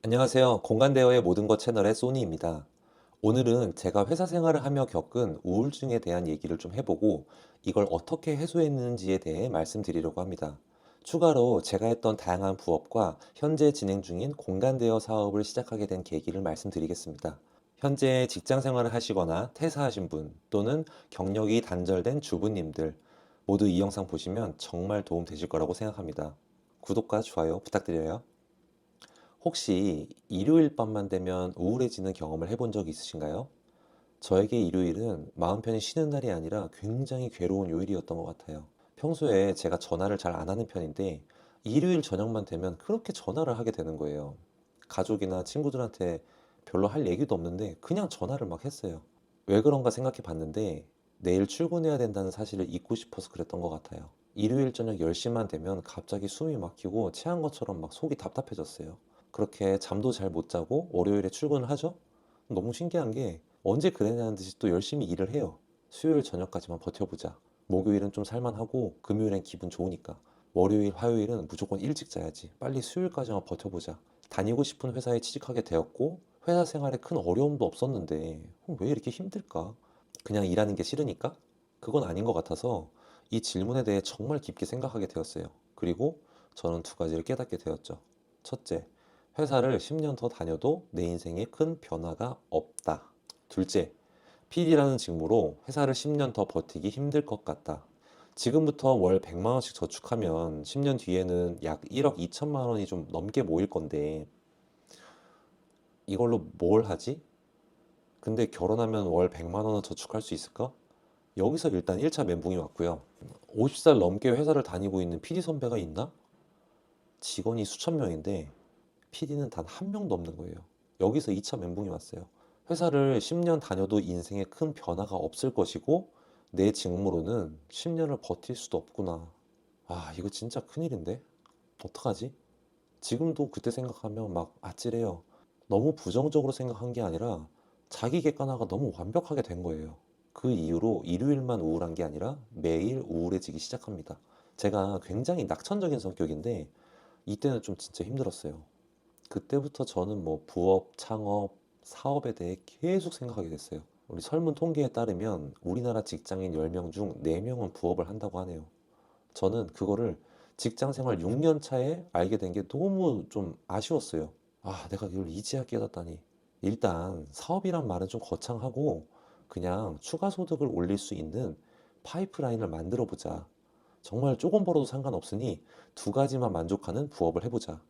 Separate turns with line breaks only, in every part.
안녕하세요. 공간대여의 모든 것 채널의 소니입니다. 오늘은 제가 회사 생활을 하며 겪은 우울증에 대한 얘기를 좀 해보고 이걸 어떻게 해소했는지에 대해 말씀드리려고 합니다. 추가로 제가 했던 다양한 부업과 현재 진행 중인 공간대여 사업을 시작하게 된 계기를 말씀드리겠습니다. 현재 직장 생활을 하시거나 퇴사하신 분 또는 경력이 단절된 주부님들 모두 이 영상 보시면 정말 도움 되실 거라고 생각합니다. 구독과 좋아요 부탁드려요. 혹시 일요일 밤만 되면 우울해지는 경험을 해본 적 있으신가요? 저에게 일요일은 마음 편히 쉬는 날이 아니라 굉장히 괴로운 요일이었던 것 같아요. 평소에 제가 전화를 잘 안 하는 편인데 일요일 저녁만 되면 그렇게 전화를 하게 되는 거예요. 가족이나 친구들한테 별로 할 얘기도 없는데 그냥 전화를 막 했어요. 왜 그런가 생각해 봤는데 내일 출근해야 된다는 사실을 잊고 싶어서 그랬던 것 같아요. 일요일 저녁 10시만 되면 갑자기 숨이 막히고 체한 것처럼 막 속이 답답해졌어요. 그렇게 잠도 잘 못 자고 월요일에 출근을 하죠? 너무 신기한 게 언제 그랬냐는 듯이 또 열심히 일을 해요. 수요일 저녁까지만 버텨보자. 목요일은 좀 살만하고 금요일엔 기분 좋으니까. 월요일, 화요일은 무조건 일찍 자야지. 빨리 수요일까지만 버텨보자. 다니고 싶은 회사에 취직하게 되었고 회사 생활에 큰 어려움도 없었는데 왜 이렇게 힘들까? 그냥 일하는 게 싫으니까? 그건 아닌 것 같아서 이 질문에 대해 정말 깊게 생각하게 되었어요. 그리고 저는 두 가지를 깨닫게 되었죠. 첫째, 회사를 10년 더 다녀도 내 인생에 큰 변화가 없다. 둘째, PD라는 직무로 회사를 10년 더 버티기 힘들 것 같다. 지금부터 월 100만 원씩 저축하면 10년 뒤에는 약 1억 2천만 원이 좀 넘게 모일 건데 이걸로 뭘 하지? 근데 결혼하면 월 100만 원은 저축할 수 있을까? 여기서 일단 1차 멘붕이 왔고요. 50살 넘게 회사를 다니고 있는 PD 선배가 있나? 직원이 수천 명인데 PD는 단 한 명도 없는 거예요. 여기서 2차 멘붕이 왔어요. 회사를 10년 다녀도 인생에 큰 변화가 없을 것이고 내 직무로는 10년을 버틸 수도 없구나. 아, 이거 진짜 큰일인데? 어떡하지? 지금도 그때 생각하면 막 아찔해요. 너무 부정적으로 생각한 게 아니라 자기 객관화가 너무 완벽하게 된 거예요. 그 이후로 일요일만 우울한 게 아니라 매일 우울해지기 시작합니다. 제가 굉장히 낙천적인 성격인데 이때는 좀 진짜 힘들었어요. 그때부터 저는 뭐 부업, 창업, 사업에 대해 계속 생각하게 됐어요. 우리 설문 통계에 따르면 우리나라 직장인 10명 중 4명은 부업을 한다고 하네요. 저는 그거를 직장 생활 6년 차에 알게 된 게 너무 좀 아쉬웠어요. 아, 내가 이걸 이제야 깨닫다니. 일단 사업이란 말은 좀 거창하고 그냥 추가 소득을 올릴 수 있는 파이프라인을 만들어 보자. 정말 조금 벌어도 상관없으니 두 가지만 만족하는 부업을 해보자.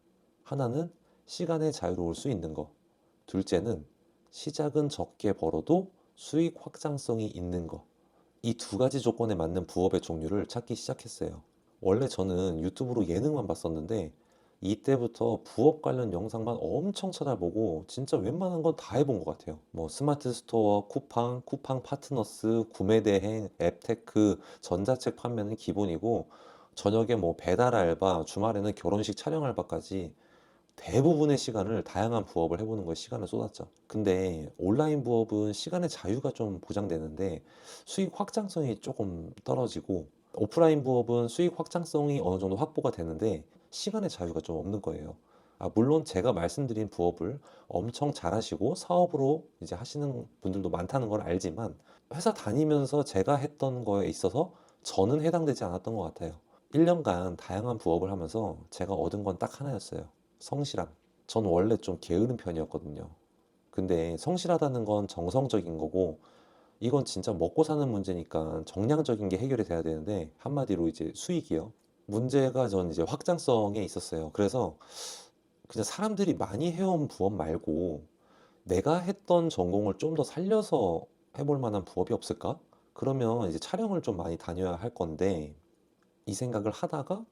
하나는 시간의 자유로울 수 있는 거. 둘째는 시작은 적게 벌어도 수익 확장성이 있는 거. 이 두 가지 조건에 맞는 부업의 종류를 찾기 시작했어요. 원래 저는 유튜브로 예능만 봤었는데 이때부터 부업 관련 영상만 엄청 찾아보고 진짜 웬만한 건 다 해본 것 같아요. 뭐 스마트 스토어, 쿠팡, 쿠팡 파트너스, 구매 대행, 앱테크, 전자책 판매는 기본이고 저녁에 뭐 배달 알바, 주말에는 결혼식 촬영 알바까지 대부분의 시간을 다양한 부업을 해보는 거에 시간을 쏟았죠. 근데 온라인 부업은 시간의 자유가 좀 보장되는데 수익 확장성이 조금 떨어지고 오프라인 부업은 수익 확장성이 어느 정도 확보가 되는데 시간의 자유가 좀 없는 거예요. 아, 물론 제가 말씀드린 부업을 엄청 잘하시고 사업으로 이제 하시는 분들도 많다는 걸 알지만 회사 다니면서 제가 했던 거에 있어서 저는 해당되지 않았던 것 같아요. 1년간 다양한 부업을 하면서 제가 얻은 건 딱 하나였어요. 성실함. 전 원래 좀 게으른 편이었거든요. 근데 성실하다는 건 정성적인 거고, 이건 진짜 먹고 사는 문제니까 정량적인 게 해결이 돼야 되는데, 한마디로 이제 수익이요. 문제가 전 이제 확장성에 있었어요. 그래서 그냥 사람들이 많이 해온 부업 말고, 내가 했던 전공을 좀 더 살려서 해볼 만한 부업이 없을까? 그러면 이제 촬영을 좀 많이 다녀야 할 건데, 이 생각을 하다가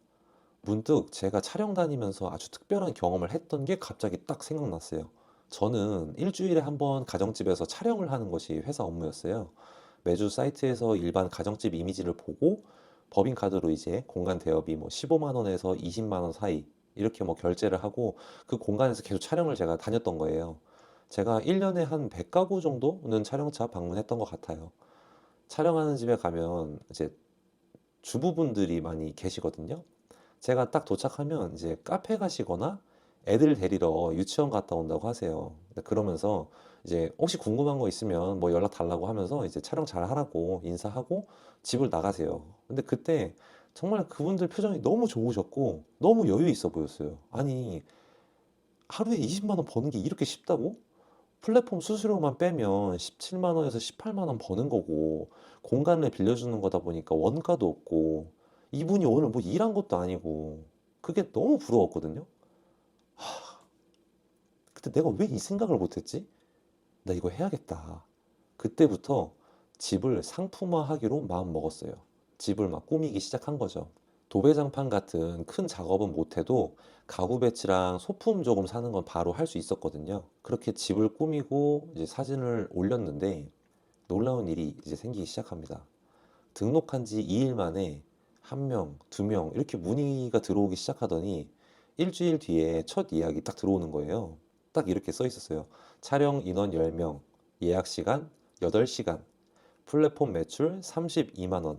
문득 제가 촬영 다니면서 아주 특별한 경험을 했던 게 갑자기 딱 생각났어요. 저는 일주일에 한 번 가정집에서 촬영을 하는 것이 회사 업무였어요. 매주 사이트에서 일반 가정집 이미지를 보고 법인카드로 이제 공간 대여비 뭐 15만 원에서 20만 원 사이 이렇게 뭐 결제를 하고 그 공간에서 계속 촬영을 제가 다녔던 거예요. 제가 1년에 한 100가구 정도는 촬영차 방문했던 것 같아요. 촬영하는 집에 가면 이제 주부분들이 많이 계시거든요. 제가 딱 도착하면 이제 카페 가시거나 애들 데리러 유치원 갔다 온다고 하세요. 그러면서 이제 혹시 궁금한 거 있으면 뭐 연락 달라고 하면서 이제 촬영 잘 하라고 인사하고 집을 나가세요. 근데 그때 정말 그분들 표정이 너무 좋으셨고 너무 여유 있어 보였어요. 아니, 하루에 20만 원 버는 게 이렇게 쉽다고? 플랫폼 수수료만 빼면 17만 원에서 18만 원 버는 거고 공간을 빌려주는 거다 보니까 원가도 없고 이분이 오늘 뭐 일한 것도 아니고 그게 너무 부러웠거든요. 근데 내가 왜 이 생각을 못했지? 나 이거 해야겠다. 그때부터 집을 상품화하기로 마음 먹었어요. 집을 막 꾸미기 시작한 거죠. 도배장판 같은 큰 작업은 못해도 가구 배치랑 소품 조금 사는 건 바로 할 수 있었거든요. 그렇게 집을 꾸미고 이제 사진을 올렸는데 놀라운 일이 이제 생기기 시작합니다. 등록한 지 2일 만에 한 명, 두 명 이렇게 문의가 들어오기 시작하더니 일주일 뒤에 첫 예약이 딱 들어오는 거예요. 딱 이렇게 써 있었어요. 촬영 인원 10명, 예약 시간 8시간, 플랫폼 매출 32만 원,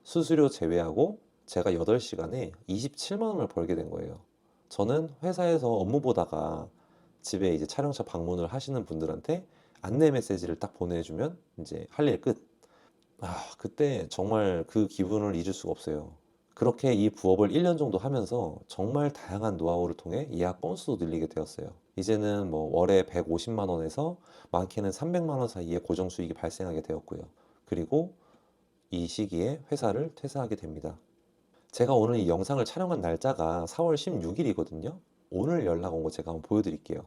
수수료 제외하고 제가 8시간에 27만 원을 벌게 된 거예요. 저는 회사에서 업무 보다가 집에 이제 촬영차 방문을 하시는 분들한테 안내 메시지를 딱 보내주면 이제 할 일 끝. 그때 정말 그 기분을 잊을 수가 없어요. 그렇게 이 부업을 1년 정도 하면서 정말 다양한 노하우를 통해 예약 건수도 늘리게 되었어요. 이제는 뭐 월에 150만 원에서 많게는 300만 원 사이에 고정 수익이 발생하게 되었고요. 그리고 이 시기에 회사를 퇴사하게 됩니다. 제가 오늘 이 영상을 촬영한 날짜가 4월 16일이거든요. 오늘 연락 온 거 제가 한번 보여드릴게요.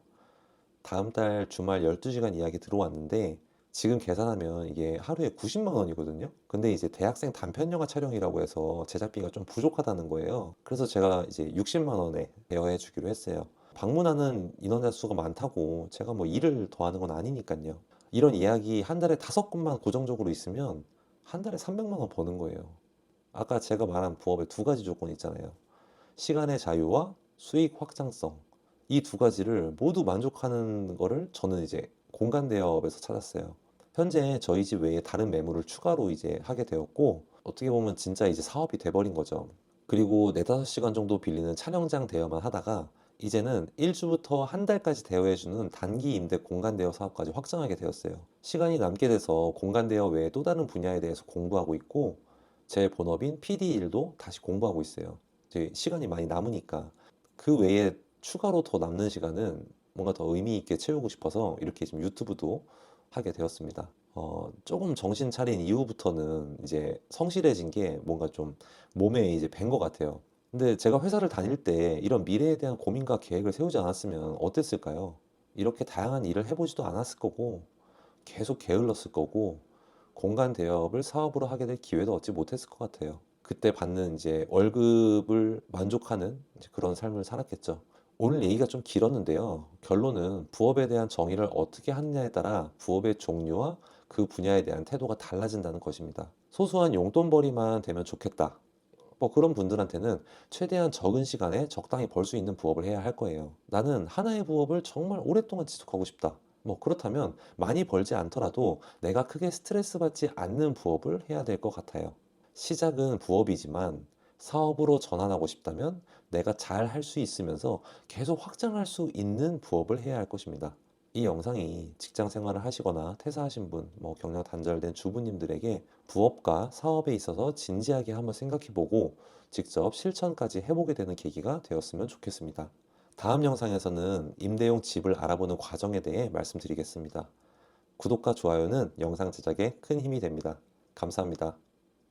다음 달 주말 12시간 예약이 들어왔는데 지금 계산하면 이게 하루에 90만 원이거든요. 근데 이제 대학생 단편 영화 촬영이라고 해서 제작비가 좀 부족하다는 거예요. 그래서 제가 이제 60만 원에 대여해 주기로 했어요. 방문하는 인원자 수가 많다고 제가 뭐 일을 더 하는 건 아니니까요. 이런 예약이 한 달에 5건만 고정적으로 있으면 한 달에 300만 원 버는 거예요. 아까 제가 말한 부업의 두 가지 조건이 있잖아요. 시간의 자유와 수익 확장성. 이 두 가지를 모두 만족하는 거를 저는 이제 공간 대여업에서 찾았어요. 현재 저희 집 외에 다른 매물을 추가로 이제 하게 되었고, 어떻게 보면 진짜 이제 사업이 돼버린 거죠. 그리고 4~5시간 정도 빌리는 촬영장 대여만 하다가 이제는 1주부터 한 달까지 대여해주는 단기 임대 공간 대여 사업까지 확장하게 되었어요. 시간이 남게 돼서 공간 대여 외에 또 다른 분야에 대해서 공부하고 있고, 제 본업인 PD 일도 다시 공부하고 있어요. 이제 시간이 많이 남으니까. 그 외에 추가로 더 남는 시간은 뭔가 더 의미 있게 채우고 싶어서 이렇게 지금 유튜브도 하게 되었습니다. 조금 정신 차린 이후부터는 이제 성실해진 게 뭔가 좀 몸에 이제 밴 것 같아요. 근데 제가 회사를 다닐 때 이런 미래에 대한 고민과 계획을 세우지 않았으면 어땠을까요? 이렇게 다양한 일을 해보지도 않았을 거고, 계속 게을렀을 거고, 공간 대여업을 사업으로 하게 될 기회도 얻지 못했을 것 같아요. 그때 받는 이제 월급을 만족하는 이제 그런 삶을 살았겠죠. 오늘 얘기가 좀 길었는데요. 결론은 부업에 대한 정의를 어떻게 하느냐에 따라 부업의 종류와 그 분야에 대한 태도가 달라진다는 것입니다. 소소한 용돈벌이만 되면 좋겠다. 뭐 그런 분들한테는 최대한 적은 시간에 적당히 벌 수 있는 부업을 해야 할 거예요. 나는 하나의 부업을 정말 오랫동안 지속하고 싶다. 뭐 그렇다면 많이 벌지 않더라도 내가 크게 스트레스 받지 않는 부업을 해야 될 것 같아요. 시작은 부업이지만 사업으로 전환하고 싶다면 내가 잘 할 수 있으면서 계속 확장할 수 있는 부업을 해야 할 것입니다. 이 영상이 직장 생활을 하시거나 퇴사하신 분, 뭐 경력 단절된 주부님들에게 부업과 사업에 있어서 진지하게 한번 생각해보고 직접 실천까지 해보게 되는 계기가 되었으면 좋겠습니다. 다음 영상에서는 임대용 집을 알아보는 과정에 대해 말씀드리겠습니다. 구독과 좋아요는 영상 제작에 큰 힘이 됩니다. 감사합니다.